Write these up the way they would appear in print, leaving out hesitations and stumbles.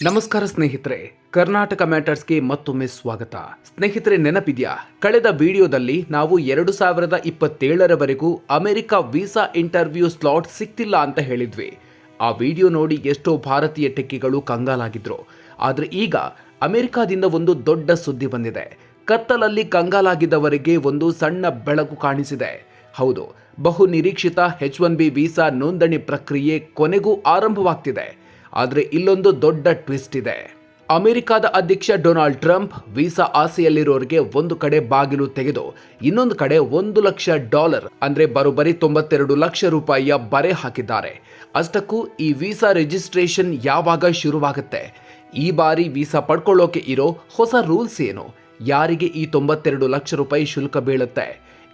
ನಮಸ್ಕಾರ ಸ್ನೇಹಿತರೆ, ಕರ್ನಾಟಕ ಮ್ಯಾಟರ್ಸ್ಗೆ ಮತ್ತೊಮ್ಮೆ ಸ್ವಾಗತ. ಸ್ನೇಹಿತರೆ, ನೆನಪಿದೆಯಾ, ಕಳೆದ ವಿಡಿಯೋದಲ್ಲಿ ನಾವು 2027ರವರೆಗೂ ಅಮೆರಿಕ ವೀಸಾ ಇಂಟರ್ವ್ಯೂ ಸ್ಲಾಟ್ ಸಿಗ್ತಿಲ್ಲ ಅಂತ ಹೇಳಿದ್ವಿ. ಆ ವಿಡಿಯೋ ನೋಡಿ ಎಷ್ಟೋ ಭಾರತೀಯ ಟೆಕ್ಕಿಗಳು ಕಂಗಾಲಾಗಿದ್ರು. ಆದರೆ ಈಗ ಅಮೆರಿಕಾದಿಂದ ಒಂದು ದೊಡ್ಡ ಸುದ್ದಿ ಬಂದಿದೆ. ಕತ್ತಲಲ್ಲಿ ಕಂಗಾಲಾಗಿದ್ದವರಿಗೆ ಒಂದು ಸಣ್ಣ ಬೆಳಕು ಕಾಣಿಸಿದೆ. ಹೌದು, ಬಹು ನಿರೀಕ್ಷಿತ H1B ವೀಸಾ ನೋಂದಣಿ ಪ್ರಕ್ರಿಯೆ ಕೊನೆಗೂ ಆರಂಭವಾಗ್ತಿದೆ. ಆದರೆ ಇಲ್ಲೊಂದು ದೊಡ್ಡ ಟ್ವಿಸ್ಟ್ ಇದೆ. ಅಮೆರಿಕದ ಅಧ್ಯಕ್ಷ ಡೊನಾಲ್ಡ್ ಟ್ರಂಪ್ ವೀಸಾ ಆಸೆಯಲ್ಲಿರೋರಿಗೆ ಒಂದು ಕಡೆ ಬಾಗಿಲು ತೆಗೆದು ಇನ್ನೊಂದು ಕಡೆ $1,00,000 ಅಂದ್ರೆ ಬರೋಬ್ಬರಿ 92 ಲಕ್ಷ ರೂಪಾಯಿಯ ಬರೆ ಹಾಕಿದ್ದಾರೆ. ಅಷ್ಟಕ್ಕೂ ಈ ವೀಸಾ ರಿಜಿಸ್ಟ್ರೇಷನ್ ಯಾವಾಗ ಶುರುವಾಗುತ್ತೆ? ಈ ಬಾರಿ ವೀಸಾ ಪಡ್ಕೊಳ್ಳೋಕೆ ಇರೋ ಹೊಸ ರೂಲ್ಸ್ ಏನು? ಯಾರಿಗೆ ಈ 92 ಲಕ್ಷ ರೂಪಾಯಿ ಶುಲ್ಕ ಬೀಳುತ್ತೆ?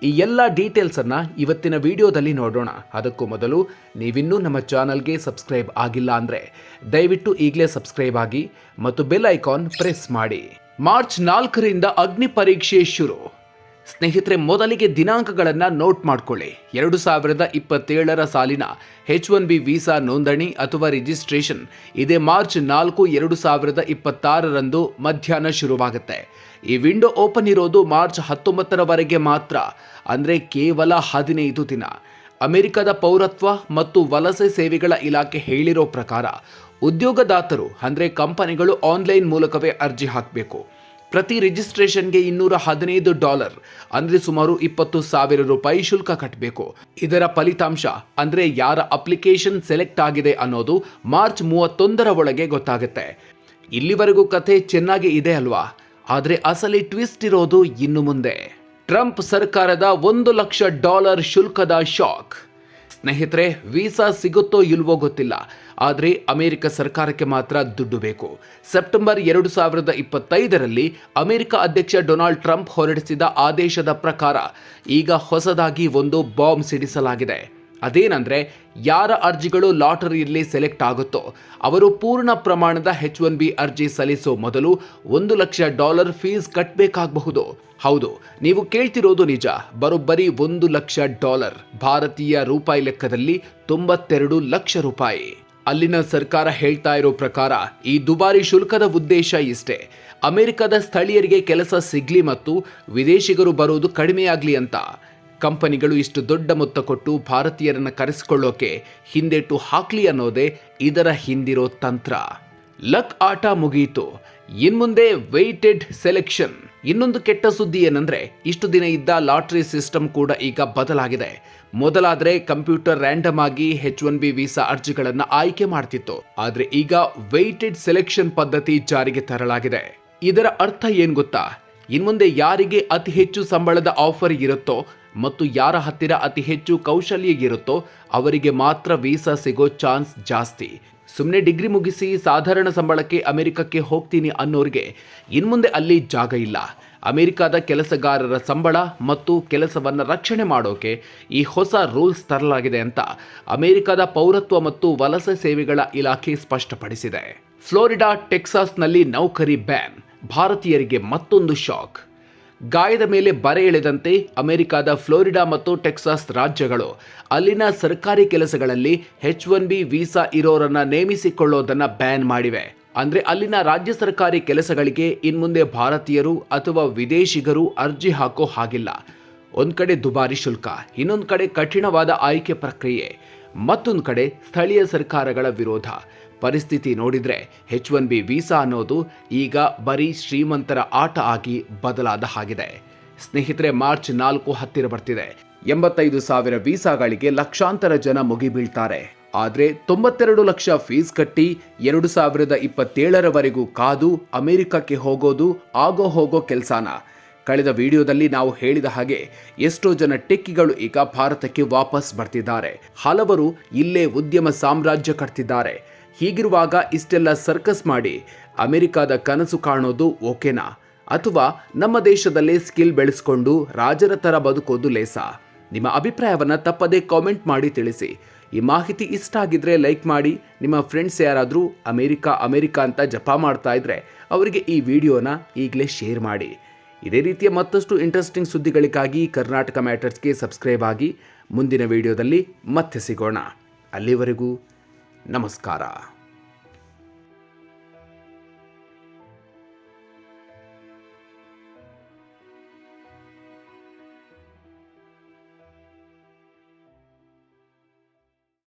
ಈ ಎಲ್ಲ ಡೀಟೇಲ್ಸ್ ಅನ್ನ ಇವತ್ತಿನ ವಿಡಿಯೋದಲ್ಲಿ ನೋಡೋಣ. ಅದಕ್ಕೂ ಮೊದಲು ನೀವಿನ್ನೂ ನಮ್ಮ ಚಾನಲ್ಗೆ ಸಬ್ಸ್ಕ್ರೈಬ್ ಆಗಿಲ್ಲ ಅಂದ್ರೆ ದಯವಿಟ್ಟು ಈಗಲೇ ಸಬ್ಸ್ಕ್ರೈಬ್ ಆಗಿ ಮತ್ತು ಬೆಲ್ ಐಕಾನ್ ಪ್ರೆಸ್ ಮಾಡಿ. ಮಾರ್ಚ್ 4ರಿಂದ ಅಗ್ನಿ ಪರೀಕ್ಷೆ ಶುರು. ಸ್ನೇಹಿತರೆ, ಮೊದಲಿಗೆ ದಿನಾಂಕಗಳನ್ನು ನೋಟ್ ಮಾಡ್ಕೊಳ್ಳಿ. 2027ರ ಸಾಲಿನ H1B ವೀಸಾ ನೋಂದಣಿ ಅಥವಾ ರಿಜಿಸ್ಟ್ರೇಷನ್ ಇದೇ ಮಾರ್ಚ್ 4, 2026ರಂದು ಮಧ್ಯಾಹ್ನ ಶುರುವಾಗುತ್ತೆ. ಈ ವಿಂಡೋ ಓಪನ್ ಇರೋದು ಮಾರ್ಚ್ 19ರವರೆಗೆ ಮಾತ್ರ, ಅಂದರೆ ಕೇವಲ 15 ದಿನ. ಅಮೆರಿಕದ ಪೌರತ್ವ ಮತ್ತು ವಲಸೆ ಸೇವೆಗಳ ಇಲಾಖೆ ಹೇಳಿರೋ ಪ್ರಕಾರ ಉದ್ಯೋಗದಾತರು ಅಂದರೆ ಕಂಪನಿಗಳು ಆನ್ಲೈನ್ ಮೂಲಕವೇ ಅರ್ಜಿ ಹಾಕಬೇಕು. ಪ್ರತಿ ರಿಜಿಸ್ಟ್ರೇಷನ್ಗೆ $215 ಅಂದರೆ ಸುಮಾರು 20,000 ರೂಪಾಯಿ ಶುಲ್ಕ ಕಟ್ಟಬೇಕು. ಇದರ ಫಲಿತಾಂಶ ಅಂದರೆ ಯಾರ ಅಪ್ಲಿಕೇಶನ್ ಸೆಲೆಕ್ಟ್ ಆಗಿದೆ ಅನ್ನೋದು ಮಾರ್ಚ್ 31ರ ಒಳಗೆ ಗೊತ್ತಾಗುತ್ತೆ. ಇಲ್ಲಿವರೆಗೂ ಕಥೆ ಚೆನ್ನಾಗಿ ಇದೆ ಅಲ್ವಾ? ಆದರೆ ಅಸಲಿ ಟ್ವಿಸ್ಟ್ ಇರೋದು ಇನ್ನು ಮುಂದೆ. ಟ್ರಂಪ್ ಸರ್ಕಾರದ $1,00,000 ಶುಲ್ಕದ ಶಾಕ್. ಸ್ನೇಹಿತರೆ, ವೀಸಾ ಸಿಗುತ್ತೋ ಇಲ್ವೋ ಗೊತ್ತಿಲ್ಲ, ಆದರೆ ಅಮೆರಿಕ ಸರ್ಕಾರಕ್ಕೆ ಮಾತ್ರ ದುಡ್ಡು ಬೇಕು. ಸೆಪ್ಟೆಂಬರ್ 2025ರಲ್ಲಿ ಅಮೆರಿಕ ಅಧ್ಯಕ್ಷ ಡೊನಾಲ್ಡ್ ಟ್ರಂಪ್ ಹೊರಡಿಸಿದ ಆದೇಶದ ಪ್ರಕಾರ ಈಗ ಹೊಸದಾಗಿ ಒಂದು ಬಾಂಬ್ ಸಿಡಿಸಲಾಗಿದೆ. ಅದೇನಂದ್ರೆ, ಯಾರ ಅರ್ಜಿಗಳು ಲಾಟರಿಯಲ್ಲಿ ಸೆಲೆಕ್ಟ್ ಆಗುತ್ತೋ ಅವರು ಪೂರ್ಣ ಪ್ರಮಾಣದ H1B ಅರ್ಜಿ ಸಲ್ಲಿಸೋ ಮೊದಲು $1,00,000 ಫೀಸ್ ಕಟ್ಟಬೇಕಾಗಬಹುದು. ಹೌದು, ನೀವು ಕೇಳ್ತಿರೋದು ನಿಜ. ಬರೋಬ್ಬರಿ $1,00,000, ಭಾರತೀಯ ರೂಪಾಯಿ ಲೆಕ್ಕದಲ್ಲಿ 92 ಲಕ್ಷ ರೂಪಾಯಿ. ಅಲ್ಲಿನ ಸರ್ಕಾರ ಹೇಳ್ತಾ ಇರೋ ಪ್ರಕಾರ ಈ ದುಬಾರಿ ಶುಲ್ಕದ ಉದ್ದೇಶ ಇಷ್ಟೇ: ಅಮೆರಿಕದ ಸ್ಥಳೀಯರಿಗೆ ಕೆಲಸ ಸಿಗ್ಲಿ ಮತ್ತು ವಿದೇಶಿಗರು ಬರೋದು ಕಡಿಮೆಯಾಗ್ಲಿ ಅಂತ. ಕಂಪನಿಗಳು ಇಷ್ಟು ದೊಡ್ಡ ಮೊತ್ತ ಕೊಟ್ಟು ಭಾರತೀಯರನ್ನ ಕರೆಸಿಕೊಳ್ಳೋಕೆ ಹಿಂದೇಟು ಹಾಕ್ಲಿ ಅನ್ನೋದೇ ಇದರ ಹಿಂದಿರೋ ತಂತ್ರ. ಲಕ್ ಆಟ ಮುಗಿಯಿತು, ಇನ್ಮುಂದೆ ವೆಯ್ಟೆಡ್ ಸೆಲೆಕ್ಷನ್. ಇನ್ನೊಂದು ಕೆಟ್ಟ ಸುದ್ದಿ ಏನಂದ್ರೆ, ಇಷ್ಟು ದಿನ ಇದ್ದ ಲಾಟರಿ ಸಿಸ್ಟಮ್ ಕೂಡ ಈಗ ಬದಲಾಗಿದೆ. ಮೊದಲಾದ್ರೆ ಕಂಪ್ಯೂಟರ್ ರ್ಯಾಂಡಮ್ ಆಗಿ H1B ವೀಸಾ ಅರ್ಜಿಗಳನ್ನ ಆಯ್ಕೆ ಮಾಡ್ತಿತ್ತು. ಆದ್ರೆ ಈಗ ವೆಯ್ಟೆಡ್ ಸೆಲೆಕ್ಷನ್ ಪದ್ಧತಿ ಜಾರಿಗೆ ತರಲಾಗಿದೆ. ಇದರ ಅರ್ಥ ಏನ್ ಗೊತ್ತಾ? ಇನ್ಮುಂದೆ ಯಾರಿಗೆ ಅತಿ ಹೆಚ್ಚು ಸಂಬಳದ ಆಫರ್ ಇರುತ್ತೋ ಮತ್ತು ಯಾರ ಹತ್ತಿರ ಅತಿ ಹೆಚ್ಚು ಕೌಶಲ್ಯ ಇರುತ್ತೋ ಅವರಿಗೆ ಮಾತ್ರ ವೀಸಾ ಸಿಗೋ ಚಾನ್ಸ್ ಜಾಸ್ತಿ. ಸುಮ್ಮನೆ ಡಿಗ್ರಿ ಮುಗಿಸಿ ಸಾಧಾರಣ ಸಂಬಳಕ್ಕೆ ಅಮೆರಿಕಕ್ಕೆ ಹೋಗ್ತೀನಿ ಅನ್ನೋರಿಗೆ ಇನ್ಮುಂದೆ ಅಲ್ಲಿ ಜಾಗ ಇಲ್ಲ. ಅಮೆರಿಕದ ಕೆಲಸಗಾರರ ಸಂಬಳ ಮತ್ತು ಕೆಲಸವನ್ನು ರಕ್ಷಣೆ ಮಾಡೋಕೆ ಈ ಹೊಸ ರೂಲ್ಸ್ ತರಲಾಗಿದೆ ಅಂತ ಅಮೆರಿಕದ ಪೌರತ್ವ ಮತ್ತು ವಲಸೆ ಸೇವೆಗಳ ಇಲಾಖೆ ಸ್ಪಷ್ಟಪಡಿಸಿದೆ. ಫ್ಲೋರಿಡಾ, ಟೆಕ್ಸಾಸ್ನಲ್ಲಿ ನೌಕರಿ ಬ್ಯಾನ್. ಭಾರತೀಯರಿಗೆ ಮತ್ತೊಂದು ಶಾಕ್. ಗಾಯದ ಮೇಲೆ ಬರೆ ಎಳೆದಂತೆ ಅಮೆರಿಕದ ಫ್ಲೋರಿಡಾ ಮತ್ತು ಟೆಕ್ಸಾಸ್ ರಾಜ್ಯಗಳು ಅಲ್ಲಿನ ಸರ್ಕಾರಿ ಕೆಲಸಗಳಲ್ಲಿ H1B ವೀಸಾ ಇರೋರನ್ನ ನೇಮಿಸಿಕೊಳ್ಳೋದನ್ನ ಬ್ಯಾನ್ ಮಾಡಿವೆ. ಅಂದ್ರೆ ಅಲ್ಲಿನ ರಾಜ್ಯ ಸರ್ಕಾರಿ ಕೆಲಸಗಳಿಗೆ ಇನ್ಮುಂದೆ ಭಾರತೀಯರು ಅಥವಾ ವಿದೇಶಿಗರು ಅರ್ಜಿ ಹಾಕೋ ಹಾಗಿಲ್ಲ. ಒಂದ್ ಕಡೆ ದುಬಾರಿ ಶುಲ್ಕ, ಇನ್ನೊಂದು ಕಡೆ ಕಠಿಣವಾದ ಆಯ್ಕೆ ಪ್ರಕ್ರಿಯೆ, ಮತ್ತೊಂದು ಕಡೆ ಸ್ಥಳೀಯ ಸರ್ಕಾರಗಳ ವಿರೋಧ. ಪರಿಸ್ಥಿತಿ ನೋಡಿದ್ರೆ H1B ವೀಸಾ ಅನ್ನೋದು ಈಗ ಬರೀ ಶ್ರೀಮಂತರ ಆಟ ಆಗಿ ಬದಲಾದ ಹಾಗಿದೆ. ಸ್ನೇಹಿತರೆ, ಮಾರ್ಚ್ 4 ಹತ್ತಿರ ಬರ್ತಿದೆ. 85,000 ವೀಸಾಗಳಿಗೆ ಲಕ್ಷಾಂತರ ಜನ ಮುಗಿಬೀಳ್ತಾರೆ. ಆದ್ರೆ 92 ಲಕ್ಷ ಫೀಸ್ ಕಟ್ಟಿ 2027ರವರೆಗೂ ಕಾದು ಅಮೆರಿಕಕ್ಕೆ ಹೋಗೋದು ಆಗೋ ಹೋಗೋ ಕೆಲ್ಸಾನ? ಕಳೆದ ವಿಡಿಯೋದಲ್ಲಿ ನಾವು ಹೇಳಿದ ಹಾಗೆ ಎಷ್ಟೋ ಜನ ಟೆಕ್ಕಿಗಳು ಈಗ ಭಾರತಕ್ಕೆ ವಾಪಸ್ ಬರ್ತಿದ್ದಾರೆ. ಹಲವರು ಇಲ್ಲೇ ಉದ್ಯಮ ಸಾಮ್ರಾಜ್ಯ ಕಟ್ತಿದ್ದಾರೆ. ಹೀಗಿರುವಾಗ ಇಷ್ಟೆಲ್ಲ ಸರ್ಕಸ್ ಮಾಡಿ ಅಮೆರಿಕದ ಕನಸು ಕಾಣೋದು ಓಕೆನಾ? ಅಥವಾ ನಮ್ಮ ದೇಶದಲ್ಲೇ ಸ್ಕಿಲ್ ಬೆಳೆಸ್ಕೊಂಡು ರಾಜರ ಥರ ಬದುಕೋದು ಲೇಸಾ? ನಿಮ್ಮ ಅಭಿಪ್ರಾಯವನ್ನು ತಪ್ಪದೇ ಕಾಮೆಂಟ್ ಮಾಡಿ ತಿಳಿಸಿ. ಈ ಮಾಹಿತಿ ಇಷ್ಟ ಆಗಿದ್ರೆ ಲೈಕ್ ಮಾಡಿ. ನಿಮ್ಮ ಫ್ರೆಂಡ್ಸ್ ಯಾರಾದರೂ ಅಮೆರಿಕ ಅಂತ ಜಪ ಮಾಡ್ತಾ ಇದ್ರೆ ಅವರಿಗೆ ಈ ವಿಡಿಯೋನ ಈಗಲೇ ಶೇರ್ ಮಾಡಿ. ಇದೇ ರೀತಿಯ ಮತ್ತಷ್ಟು ಇಂಟ್ರೆಸ್ಟಿಂಗ್ ಸುದ್ದಿಗಳಿಗಾಗಿ ಕರ್ನಾಟಕ ಮ್ಯಾಟರ್ಸ್ಗೆ ಸಬ್ಸ್ಕ್ರೈಬ್ ಆಗಿ. ಮುಂದಿನ ವಿಡಿಯೋದಲ್ಲಿ ಮತ್ತೆ ಸಿಗೋಣ. ಅಲ್ಲಿವರೆಗೂ ನಮಸ್ಕಾರ.